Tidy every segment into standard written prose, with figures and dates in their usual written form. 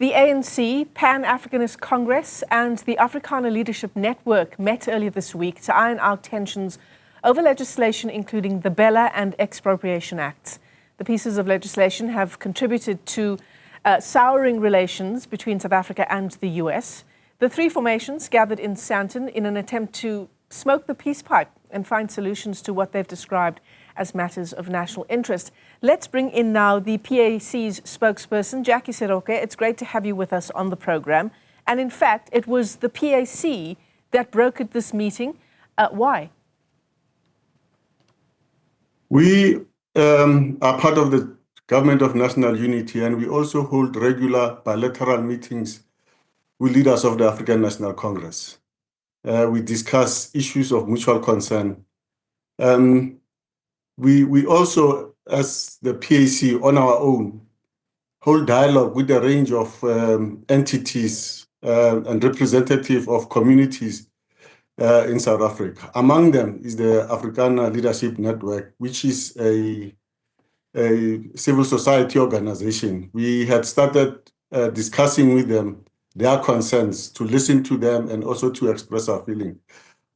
The ANC, Pan-Africanist Congress and the Afrikaner Leadership Network met earlier this week to iron out tensions over legislation including the BELA and Expropriation Acts. The pieces of legislation have contributed to souring relations between South Africa and the US. The three formations gathered in Sandton in an attempt to smoke the peace pipe and find solutions to what they've described as matters of national interest. Let's bring in now the PAC's spokesperson, Jaki Seroke. It's great to have you with us on the program. And in fact, it was the PAC that brokered this meeting. Why? We are part of the Government of National Unity, and we also hold regular bilateral meetings with leaders of the African National Congress. We discuss issues of mutual concern. We also, as the PAC on our own, hold dialogue with a range of entities and representative of communities in South Africa. Among them is the Afrikaner Leadership Network, which is a civil society organization. We had started discussing with them their concerns, to listen to them and also to express our feeling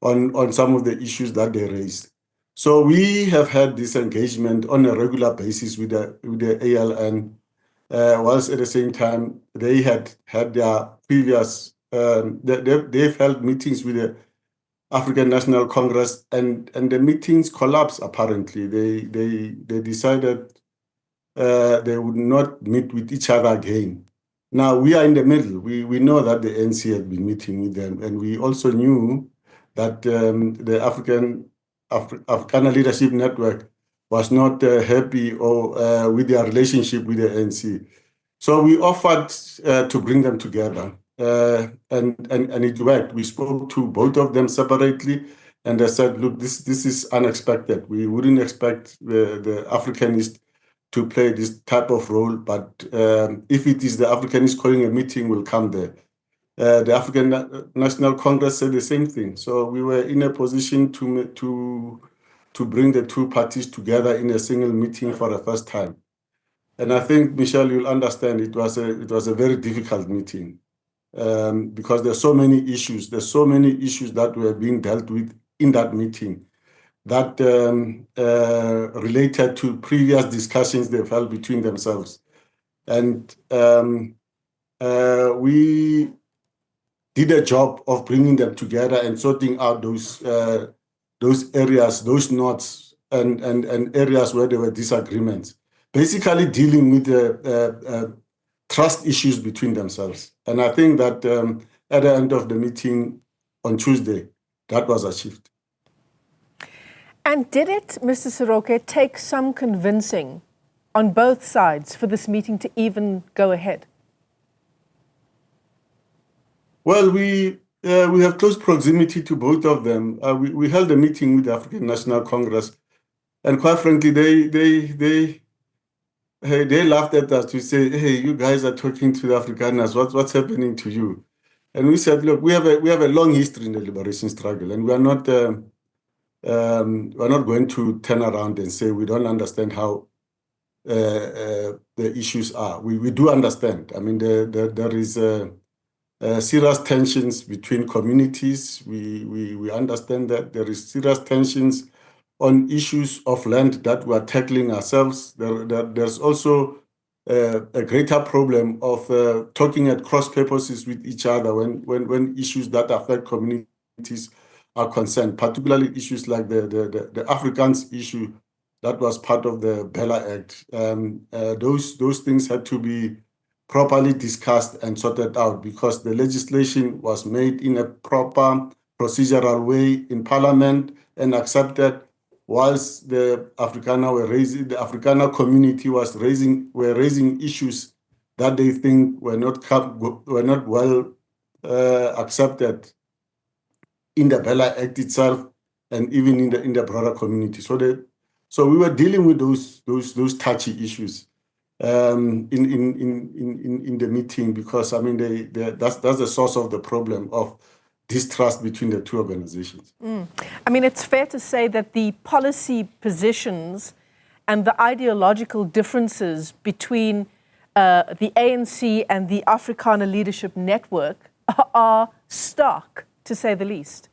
on some of the issues that they raised. So we have had this engagement on a regular basis with the ALN, whilst at the same time they had their previous, they've held meetings with the African National Congress, and the meetings collapsed apparently. They decided they would not meet with each other again. Now we are in the middle. We know that the ANC had been meeting with them, and we also knew that the Afrikaner Leadership Network was not happy or with their relationship with the ANC. So we offered to bring them together, and it worked. We spoke to both of them separately, and they said, look, this is unexpected. We wouldn't expect the Africanist to play this type of role, but if it is the Africanist calling a meeting, we'll come there. The African National Congress said the same thing. So we were in a position to bring the two parties together in a single meeting for the first time. And I think, Michelle, you'll understand it was a very difficult meeting because there's so many issues. There's so many issues that were being dealt with in that meeting that related to previous discussions they've held between themselves. And we did a job of bringing them together and sorting out those areas, those knots, and areas where there were disagreements, basically dealing with the trust issues between themselves. And I think that at the end of the meeting on Tuesday, that was achieved. And did it, Mr. Seroke, take some convincing on both sides for this meeting to even go ahead? Well, we have close proximity to both of them. We held a meeting with the African National Congress, and quite frankly, they laughed at us to say, "Hey, you guys are talking to the Afrikaners. What's happening to you?" And we said, "Look, we have a long history in the liberation struggle, and we are not going to turn around and say we don't understand how the issues are. We do understand. I mean, there is serious tensions between communities. We understand that there is serious tensions on issues of land that we are tackling ourselves. There's also a greater problem of talking at cross purposes with each other when issues that affect communities are concerned, particularly issues like the Afrikaans issue that was part of the BELA Act. Those things had to be properly discussed and sorted out because the legislation was made in a proper procedural way in Parliament and accepted, whilst the Afrikaner community were raising issues that they think were not well accepted in the BELA Act itself and even in the broader community. So we were dealing with those touchy issues in the meeting because I mean that's the source of the problem of distrust between the two organizations. I mean, it's fair to say that the policy positions and the ideological differences between the ANC and the Afrikaner Leadership Network are stark, to say the least.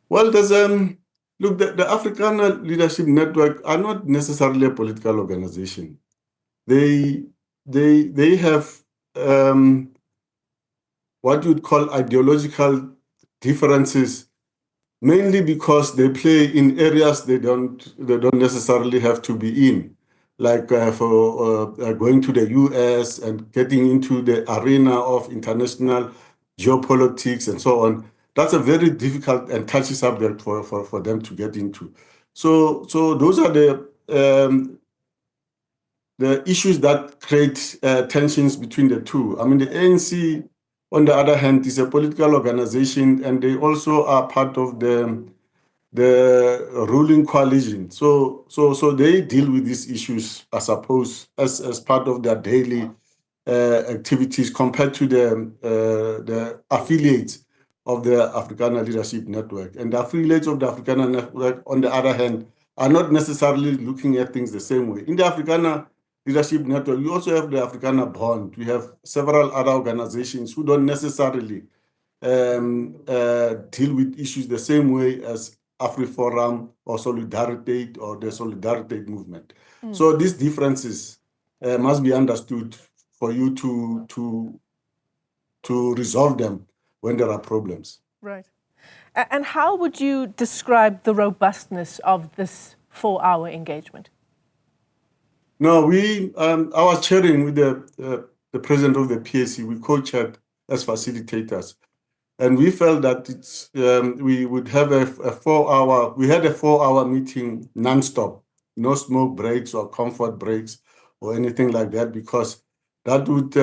Well, there's look, the Afrikaner Leadership Network are not necessarily a political organization. They have what you'd call ideological differences, mainly because they play in areas they don't necessarily have to be in, like for going to the US and getting into the arena of international geopolitics and so on. That's a very difficult and touchy subject for them to get into. So those are the issues that create tensions between the two. I mean, the ANC, on the other hand, is a political organization, and they also are part of the ruling coalition. So they deal with these issues, I suppose, as part of their daily activities compared to the affiliates of the Afrikaner Leadership Network. And the affiliates of the Afrikaner Network, on the other hand, are not necessarily looking at things the same way. In the Afrikaner Leadership Network, we also have the Afrikaner Bond. We have several other organizations who don't necessarily deal with issues the same way as AfriForum or Solidarity or the Solidarity movement. So these differences must be understood for you to resolve them when there are problems. Right. And how would you describe the robustness of this 4-hour engagement? No, I was chairing with the president of the PAC. We co-chaired as facilitators. And we felt that we would have a 4-hour, we had a 4-hour meeting non-stop, no smoke breaks or comfort breaks or anything like that, because that would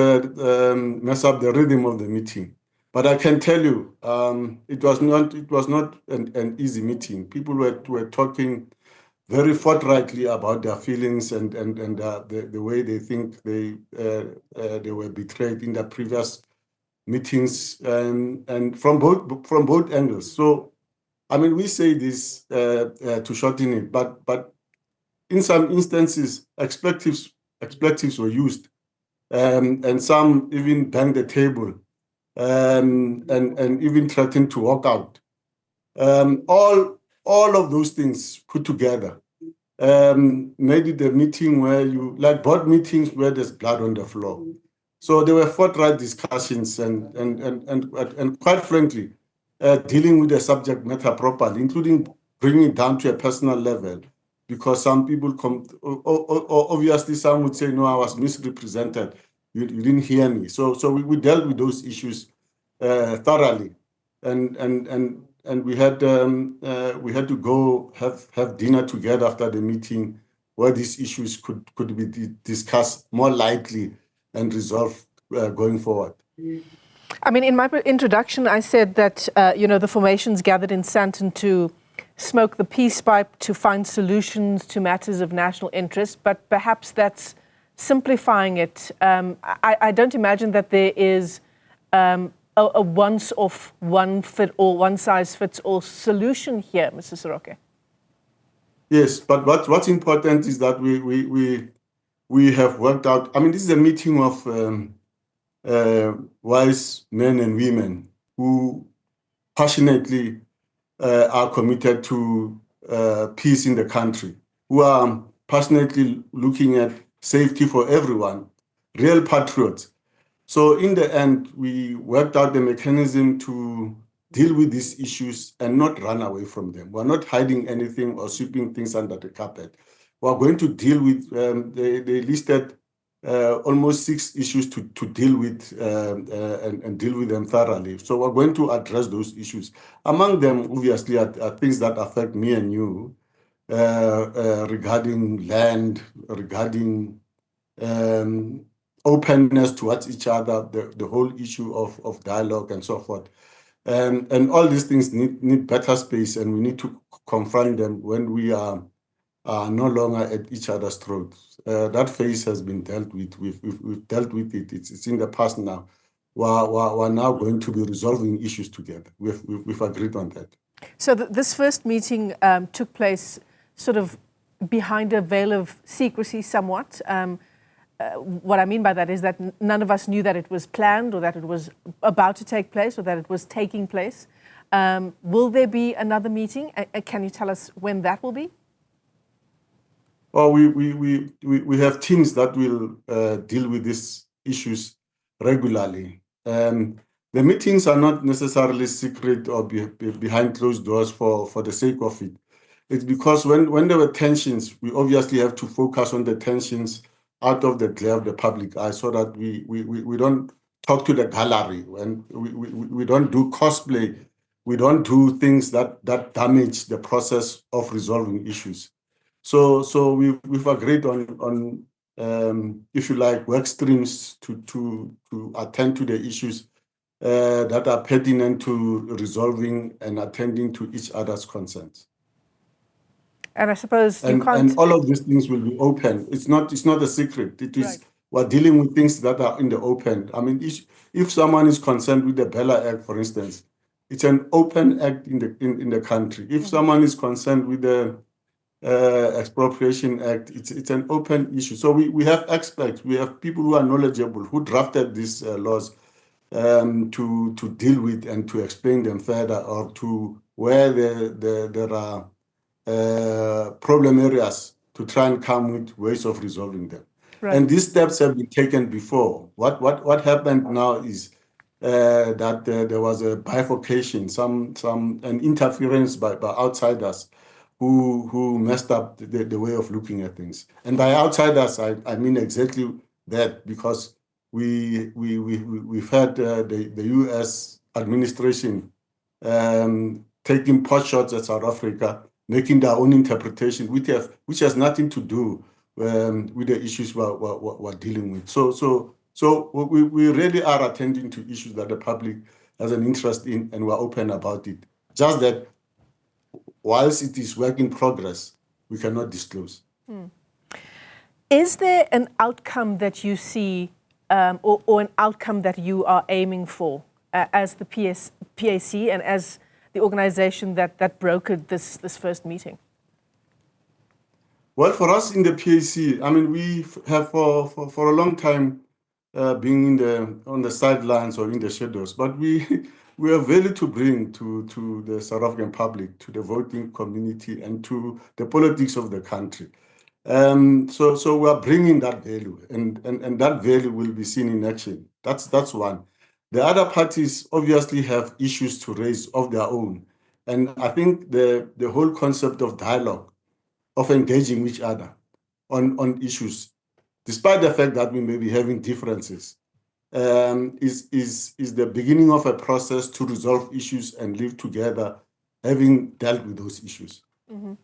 mess up the rhythm of the meeting. But I can tell you, it was not an easy meeting. People were talking very forthrightly about their feelings and the way they think they were betrayed in the previous meetings, and from both angles. So, I mean, we say this to shorten it, but in some instances, expletives were used, and some even banged the table, and even threatened to walk out. All of those things put together made it a meeting where like board meetings where there's blood on the floor. So there were forthright discussions and quite frankly, dealing with the subject matter properly, including bringing it down to a personal level, because some people obviously some would say, no, I was misrepresented. You didn't hear me. So we dealt with those issues thoroughly, and we had to go have dinner together after the meeting, where these issues could be discussed more lightly and resolved going forward. I mean, in my introduction, I said that the formations gathered in Sandton to smoke the peace pipe, to find solutions to matters of national interest, but perhaps that's simplifying it. I don't imagine that there is a once-off, one-size-fits-all solution here, Mr. Seroke. Yes, but what's important is that we have worked out. I mean, this is a meeting of wise men and women who passionately are committed to peace in the country, who are passionately looking at safety for everyone, real patriots. So in the end, we worked out the mechanism to deal with these issues and not run away from them. We're not hiding anything or sweeping things under the carpet. We're going to deal with, they listed almost 6 issues to deal with and deal with them thoroughly. So we're going to address those issues. Among them, obviously, are things that affect me and you, regarding land, regarding openness towards each other, the whole issue of dialogue and so forth. And all these things need better space, and we need to confront them when we are no longer at each other's throats. That phase has been dealt with. We've dealt with it. It's in the past now. We're now going to be resolving issues together. We've agreed on that. So this first meeting took place sort of behind a veil of secrecy somewhat. what I mean by that is that none of us knew that it was planned or that it was about to take place or that it was taking place. Will there be another meeting? Can you tell us when that will be? Well, we have teams that will deal with these issues regularly. The meetings are not necessarily secret or behind closed doors for the sake of it. It's because when there were tensions, we obviously have to focus on the tensions out of the glare of the public eye so that we don't talk to the gallery, and we don't do cosplay, we don't do things that damage the process of resolving issues. So we've agreed on if you like, work streams to attend to the issues that are pertinent to resolving and attending to each other's concerns. And I suppose you can't... And all of these things will be open. It's not a secret. It is, right. We're dealing with things that are in the open. I mean, if someone is concerned with the BELA Act, for instance, it's an open act in the country. If someone is concerned with the Expropriation Act, it's an open issue. So we have experts, we have people who are knowledgeable, who drafted these laws to deal with and to explain them further, or to where there are problem areas to try and come with ways of resolving them. Right. And these steps have been taken before. What happened now is that there was a bifurcation, an interference by outsiders who messed up the way of looking at things. And by outsiders, I mean exactly that, because we've had the US administration taking pot shots at South Africa, making their own interpretation, which has nothing to do with the issues we're dealing with. So we really are attending to issues that the public has an interest in, and we're open about it. Just that whilst it is work in progress, we cannot disclose. Is there an outcome that you see or an outcome that you are aiming for as the PAC and as the organization that brokered this first meeting? Well, for us in the PAC, I mean, we have for a long time been on the sidelines or in the shadows, but we have value to bring to the South African public, to the voting community, and to the politics of the country. So we are bringing that value, and that value will be seen in action. That's one. The other parties obviously have issues to raise of their own. And I think the whole concept of dialogue, of engaging each other on issues, despite the fact that we may be having differences, is the beginning of a process to resolve issues and live together, having dealt with those issues. Mm-hmm.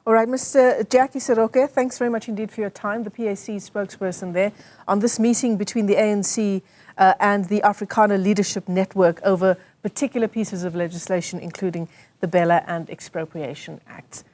All right, Mr. Jaki Seroke, thanks very much indeed for your time, the PAC spokesperson there, on this meeting between the ANC and the Afrikaner Leadership Network over particular pieces of legislation, including the BELA and Expropriation Acts.